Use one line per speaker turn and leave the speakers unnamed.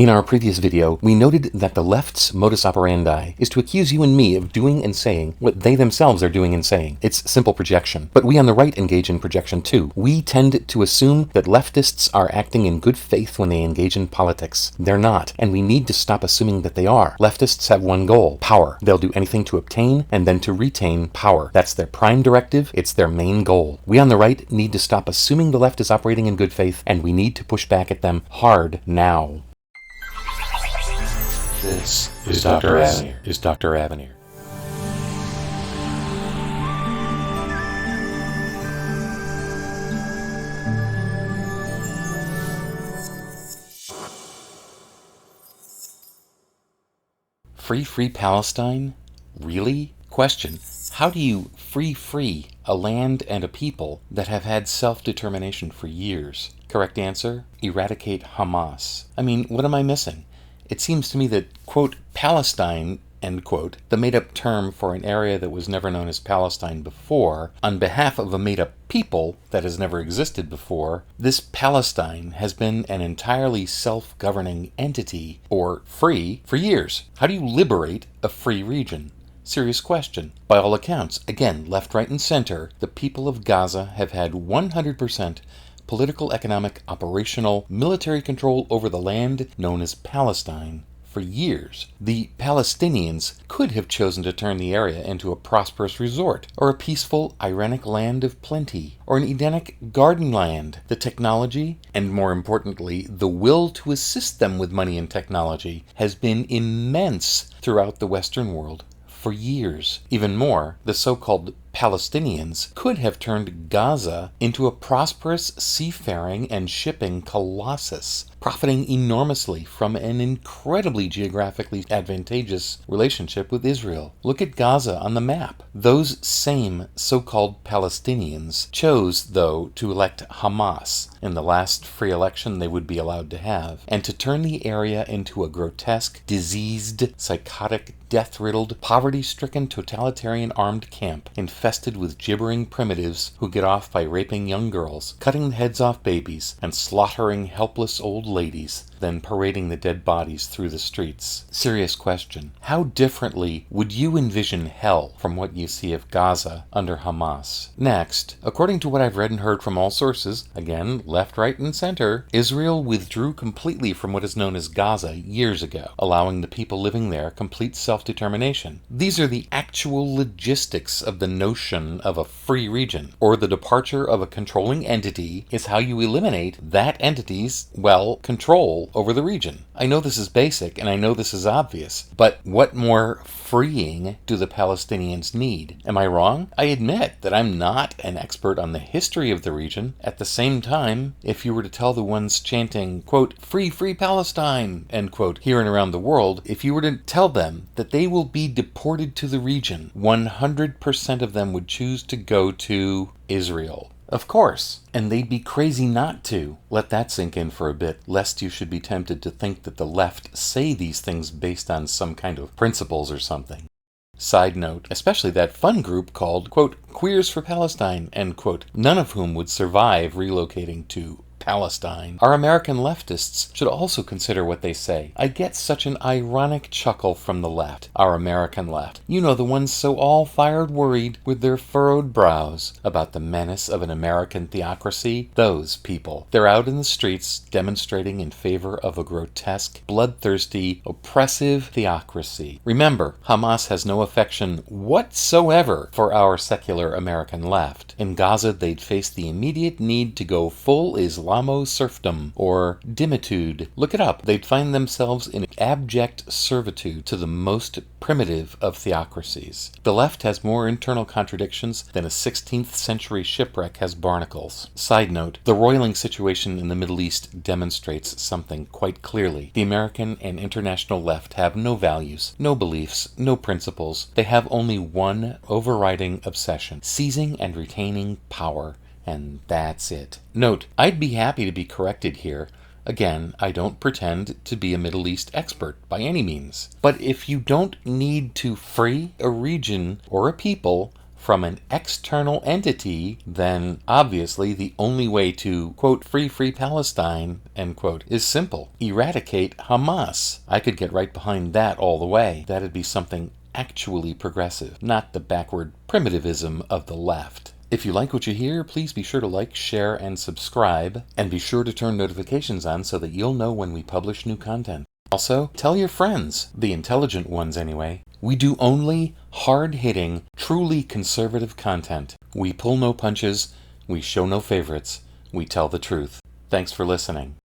In our previous video, we noted that the left's modus operandi is to accuse you and me of doing and saying what they themselves are doing and saying. It's simple projection. But we on the right engage in projection too. We tend to assume that leftists are acting in good faith when they engage in politics. They're not, and we need to stop assuming that they are. Leftists have one goal: power. They'll do anything to obtain and then to retain power. That's their prime directive. It's their main goal. We on the right need to stop assuming the left is operating in good faith, and we need to push back at them hard now. This is Dr. Avenir. Free Palestine? Really? Question: how do you free a land and a people that have had self-determination for years? Correct answer: eradicate Hamas. I mean, what am I missing? It seems to me that, quote, Palestine, end quote, the made-up term for an area that was never known as Palestine before, on behalf of a made-up people that has never existed before, this Palestine has been an entirely self-governing entity, or free, for years. How do you liberate a free region? Serious question. By all accounts, again, left, right, and center, the people of Gaza have had 100% political, economic, operational, military control over the land known as Palestine for years. The Palestinians could have chosen to turn the area into a prosperous resort, or a peaceful, ironic land of plenty, or an Edenic garden land. The technology, and more importantly, the will to assist them with money and technology, has been immense throughout the Western world for years. Even more, the so-called Palestinians could have turned Gaza into a prosperous seafaring and shipping colossus, profiting enormously from an incredibly geographically advantageous relationship with Israel. Look at Gaza on the map. Those same so-called Palestinians chose, though, to elect Hamas in the last free election they would be allowed to have, and to turn the area into a grotesque, diseased, psychotic, death-riddled, poverty-stricken, totalitarian armed camp infested with gibbering primitives who get off by raping young girls, cutting the heads off babies, and slaughtering helpless old ladies, then parading the dead bodies through the streets. Serious question. How differently would you envision hell from what you see of Gaza under Hamas? Next, according to what I've read and heard from all sources, again, left, right, and center, Israel withdrew completely from what is known as Gaza years ago, allowing the people living there complete self-determination. These are the actual logistics of the notion of a free region, or the departure of a controlling entity is how you eliminate that entity's, well, control over the region. I know this is basic, and I know this is obvious, but what more freeing do the Palestinians need? Am I wrong? I admit that I'm not an expert on the history of the region. At the same time, if you were to tell the ones chanting, quote, free Palestine, end quote, here and around the world, if you were to tell them that they will be deported to the region, 100% of them would choose to go to Israel. Of course, and they'd be crazy not to. Let that sink in for a bit, lest you should be tempted to think that the left say these things based on some kind of principles or something. Side note, especially that fun group called, quote, Queers for Palestine, end quote, none of whom would survive relocating to Palestine. Our American leftists should also consider what they say. I get such an ironic chuckle from the left, our American left. You know, the ones so all-fired worried with their furrowed brows about the menace of an American theocracy. Those people. They're out in the streets demonstrating in favor of a grotesque, bloodthirsty, oppressive theocracy. Remember, Hamas has no affection whatsoever for our secular American left. In Gaza, they'd face the immediate need to go full Islamo-serfdom, or dimitude. Look it up. They'd find themselves in abject servitude to the most primitive of theocracies. The left has more internal contradictions than a 16th century shipwreck has barnacles. Side note, the roiling situation in the Middle East demonstrates something quite clearly. The American and international left have no values, no beliefs, no principles. They have only one overriding obsession: seizing and retaining power. And that's it. Note, I'd be happy to be corrected here. Again, I don't pretend to be a Middle East expert by any means. But if you don't need to free a region or a people from an external entity, then obviously the only way to, quote, free Palestine, end quote, is simple. Eradicate Hamas. I could get right behind that all the way. That'd be something actually progressive, not the backward primitivism of the left. If you like what you hear, please be sure to like, share, and subscribe, and be sure to turn notifications on so that you'll know when we publish new content. Also, tell your friends, the intelligent ones anyway. We do only hard-hitting, truly conservative content. We pull no punches, we show no favorites, we tell the truth. Thanks for listening.